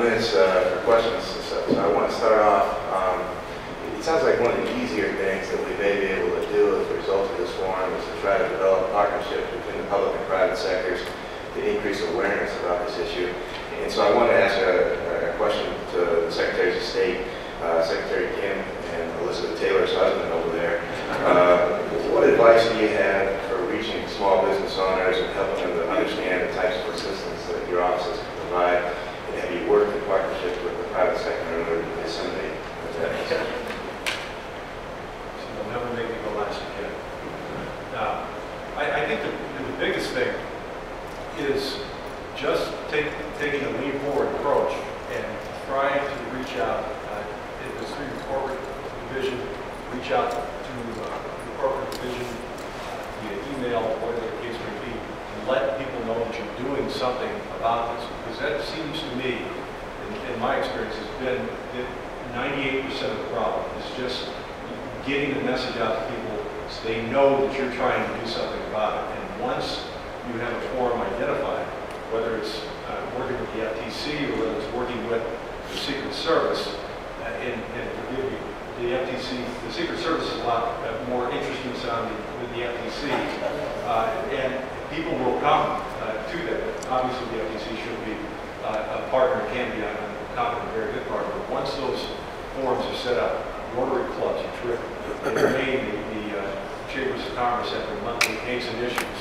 minutes for questions. So I want to start off. It sounds like one of the easier things that we may be able to do as a result of this forum is to try to develop partnerships between the public and private sectors to increase awareness about this issue. And so I want to ask a question to the Secretaries of State, Secretary Kim and Elizabeth Taylor's husband over there. What advice do you have for reaching small business owners and helping them to understand the types of assistance that your offices can provide? And have you worked in partnership with the private sector in order to disseminate that message? You'll never make me go last again. I think the biggest thing is just taking a lean forward approach and trying to reach out through the corporate division, reach out to the corporate division via email, whatever the case may be, and let people know that you're doing something about this. Because that seems to me, in my experience, has been 98% of the problem. Is just getting the message out to people so they know that you're trying to do something about it. And once you have a forum identified, whether it's working with the FTC or whether it's working with the Secret Service, and forgive me, the FTC, the Secret Service is a lot more interesting sounding than the FTC, and people will come to that. Obviously, the FTC should be a partner, can be, I'm confident, a very good partner. But once those forums are set up, Rotary clubs are terrific. In Maine, the Chambers of Commerce have their monthly Case and Issues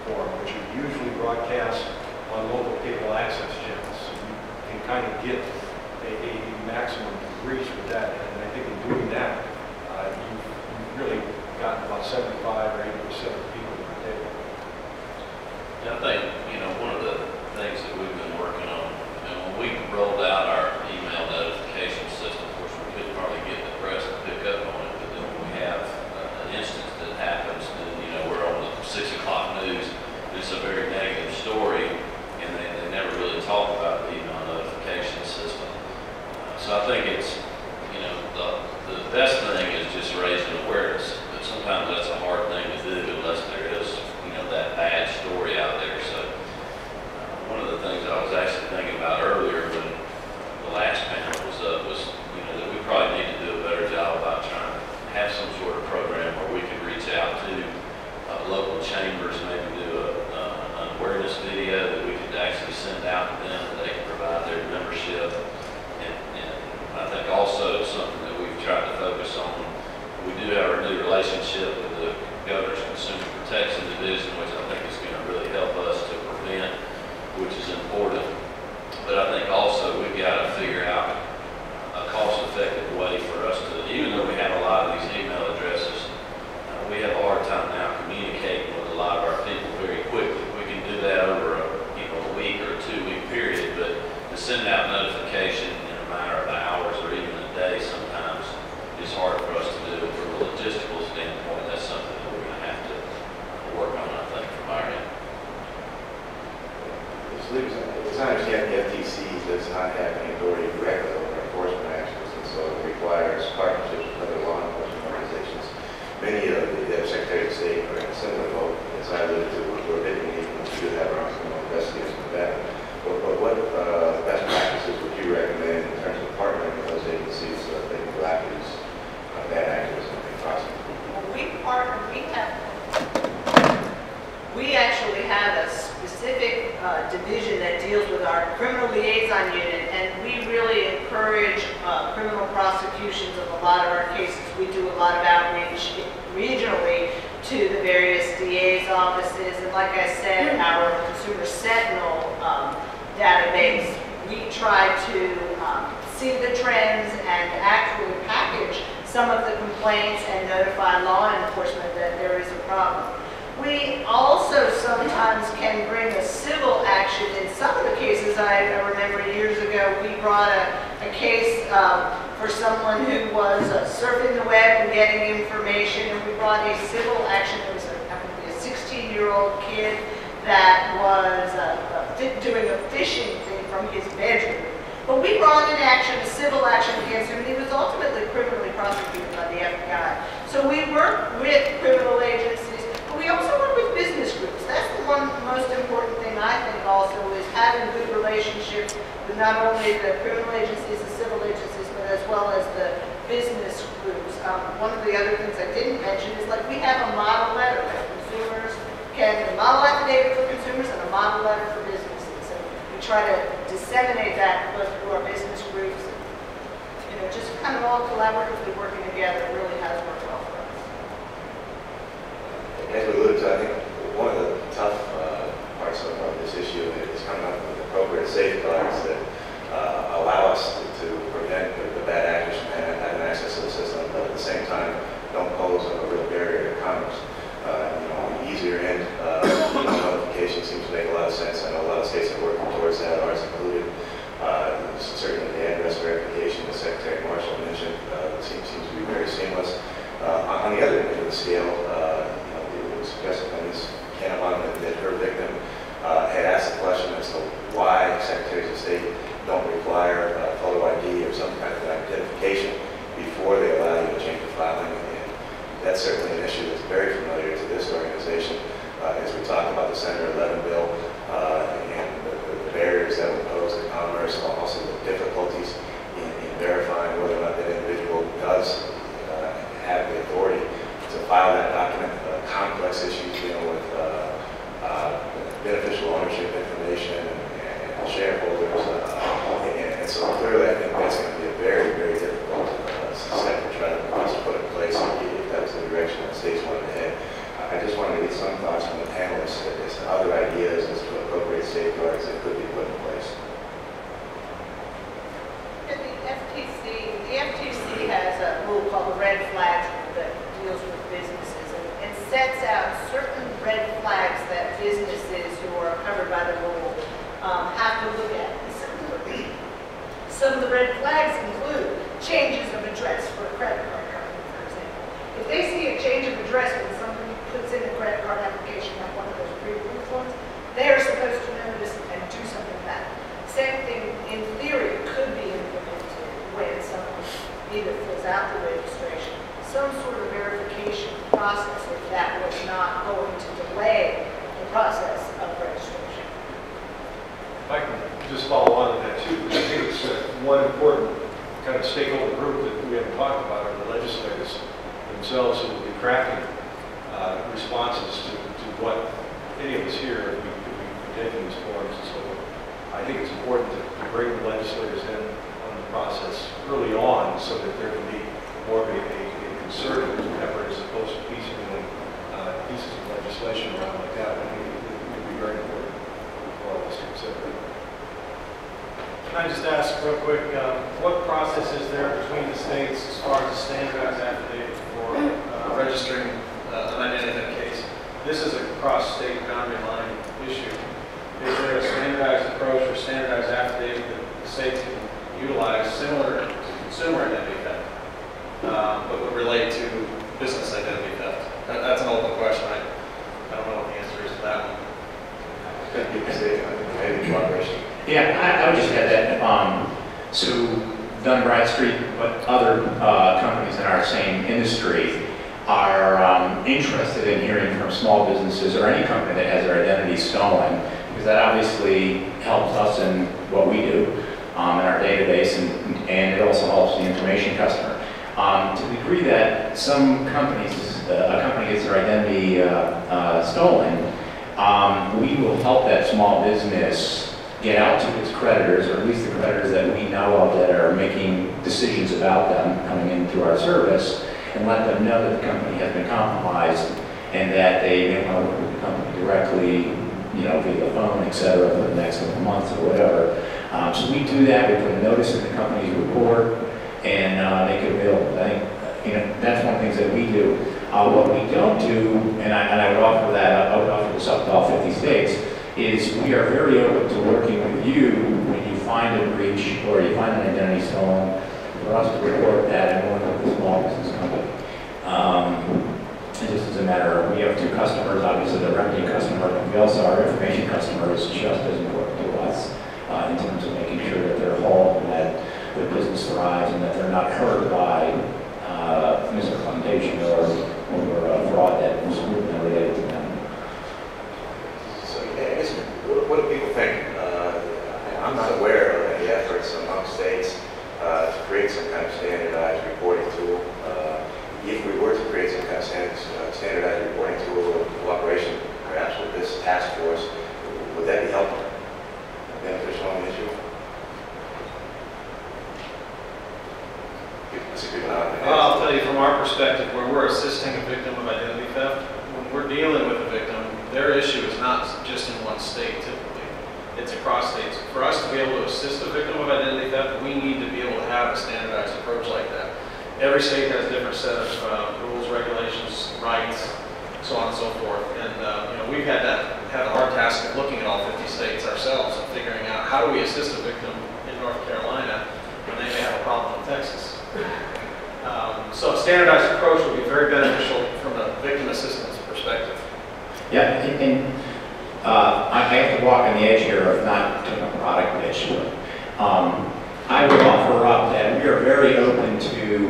forum, which are usually broadcast on local cable access channels. So you can kind of get a maximum reach with that. And I think in doing that, you've really gotten about 75 or 80% of the people at the table. Yeah, I think, one of the things that we've been working on, when we rolled out our email notification system, of course, we couldn't hardly get the press to pick up on it, but then when we have an instance that happens, then, we're on the 6 o'clock news, it's a very negative story, and they never really talk about the email notification system. So I think it's, the best thing is just raising awareness, but sometimes that's a hard thing to do unless there is, that bad story out there. So one of the things I was actually thinking about earlier when the last panel was up was, that we probably need to do a better job about trying to have some sort of program where we could reach out to local chambers, maybe do an awareness video that we could actually send out to them that they can provide their membership. And I think also something that we've tried to focus on, we do have our new relationship with the Governor's Consumer Protection Division, which I think is going to really help us to prevent, which is important. But I think also we've got to figure out a cost-effective way for us to, even though we have a lot of these email addresses, we have a hard time now communicating with a lot of our people very quickly. We can do that over a week or a 2-week period, but to send out notification in a matter of hours or even a day sometimes is hard for us to do. From a logistical standpoint, that's something that we're going to have to work on, I think, from our end. As I understand, the FTC does not have any authority directly over enforcement actions, and so it requires partnerships with other law enforcement organizations. Many of the Secretaries of State are in a similar boat, as I alluded to, we're bidding even if we do have our own criminal investigators with that. But what best practices would you recommend in terms of partnering with those agencies so that they can go after these bad actors and prosecute? Well, we actually have a specific division that deals with our criminal liaison unit, and we really encourage criminal prosecutions of a lot of our cases. We do a lot of outreach regionally to the various DA's offices, and like I said, our Consumer Sentinel database, we try to see the trends and actually package some of the complaints and notify law enforcement that there is a problem. We also sometimes can bring a civil action. In some of the cases, I remember years ago, we brought a case for someone who was surfing the web and getting information, and we brought a civil action. It was a 16-year-old kid that was doing a phishing thing from his bedroom. But we brought an action, a civil action against him, and he was ultimately criminally prosecuted by the FBI. So we work with criminal agencies, but we also work with business groups. That's the one most important thing I think also is having good relationships with not only the criminal agencies, the civil agencies, but as well as the business groups. One of the other things I didn't mention is like we have a model letter that consumers can, a model affidavit for consumers and a model letter for businesses. And we try to disseminate that both through our business groups. And, just kind of all collaboratively working together really has worked well for us. As we alluded to, I think one of the tough parts of this issue is coming up with appropriate safeguards that allow us to prevent the bad actors from having access to the system, but at the same time don't pose a real barrier to commerce. On the easier end, notification seems to make a lot of sense. I know a lot of states are working towards that, ours included. Certainly the address verification the Secretary Marshall mentioned seems to be very seamless. On the other end of the scale, it was suggested by Ms. Cannavon that her victim had asked the question as to why Secretaries of State don't require photo ID or some kind of identification before they allow you to change the filing. And that's certainly an issue that's very familiar to this organization. As we talk about the Senator 11 bill and the barriers that would pose to commerce, also the difficulties in verifying whether or not that individual does have the authority to file that document, complex issues dealing with beneficial ownership information and shareholders. And so clearly I think that's going to be a very, very difficult step to try to put in place if that was the direction that states wanted to head. I just wanted to get some thoughts from the panelists as to other ideas as to appropriate safeguards that could be put in place. The FTC has a rule called the red flags that deals with businesses and sets out certain red flags that businesses who are covered by the rule have to look at. Some of the red flags include changes of address for a credit card company, for example. If they see a change of address when somebody puts in a credit card application, like one of those pre-approved ones, they are supposed to notice and do something about it. Same thing, in theory, could be implemented when someone either fills out the registration, some sort of verification process if that was not going to delay the process of registration. If I can just follow on to that too, I think it's one important kind of stakeholder group that we haven't talked about are the legislators themselves who will be crafting responses to what any of us here, if we take in these forums and so forth. I think it's important to bring the legislators in on the process early on so that there can be more of a concerted effort as opposed to piecemealing pieces of legislation around like that. I think it would be very important for all of us to consider. Can I just ask real quick, what process is there between the states as far as a standardized affidavit for registering an identity case? This is a cross-state boundary line issue. Is there a standardized approach or standardized affidavit that the states can utilize similar to consumer identity theft, but would relate to business identity theft? That's an open question. I don't know what the answer is to that one. You can say maybe cooperation. Yeah, I would just add that, so Dun Bradstreet, but other companies in our same industry are interested in hearing from small businesses or any company that has their identity stolen, because that obviously helps us in what we do in our database, and it also helps the information customer. To the degree that some companies, a company gets their identity stolen, we will help that small business get out to its creditors, or at least the creditors that we know of that are making decisions about them coming in through our service, and let them know that the company has been compromised and that they may want to work with the company directly, via the phone, et cetera, for the next couple of months or whatever. So we do that. We put a notice in the company's report and make it available. I think that's one of the things that we do. What we don't do, and I would offer that, I would offer this up to all 50 states, is we are very open to working with you when you find a breach or you find an identity stolen, for us to report that and work with the small business company. And just as a matter of, we have two customers, obviously the remedy customer, but we also, our information customer is just as important to us in terms of making sure that they're whole and that their business thrives and that they're not hurt by misrepresentation or fraud that was related to them. So I guess, what do people think we're assisting a victim of identity theft, when we're dealing with a victim, their issue is not just in one state typically. It's across states. For us to be able to assist a victim of identity theft, we need to be able to have a standardized approach like that. Every state has a different set of rules, regulations, rights, so on and so forth. And we've had a hard task of looking at all 50 states ourselves and figuring out how do we assist a victim in North Carolina when they may have a problem in Texas. So a standardized approach would be very beneficial from a victim assistance perspective. Yeah, and I have to walk on the edge here of not doing a product pitch, but I would offer up that we are very open to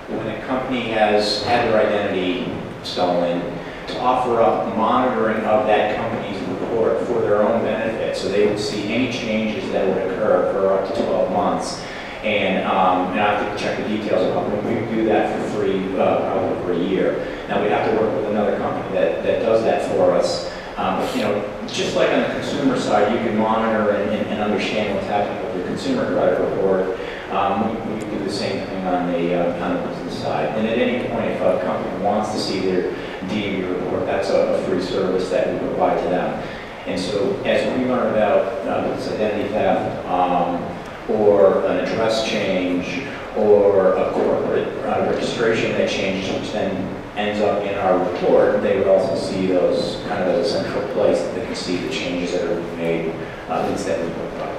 when a company has had their identity stolen, to offer up monitoring of that company's report for their own benefit, so they would see any changes that would occur for up to 12 months. And I have to check the details of it. We do that for free, probably for a year. Now we have to work with another company that does that for us. But just like on the consumer side, you can monitor and understand what's happening with your consumer credit report. We do the same thing on the business side. And at any point, if a company wants to see their DMV report, that's a free service that we provide to them. And so as we learn about this identity theft, or an address change, or a corporate registration that changes, which then ends up in our report, they would also see those kind of as a central place that they can see the changes that are made, things that we provide.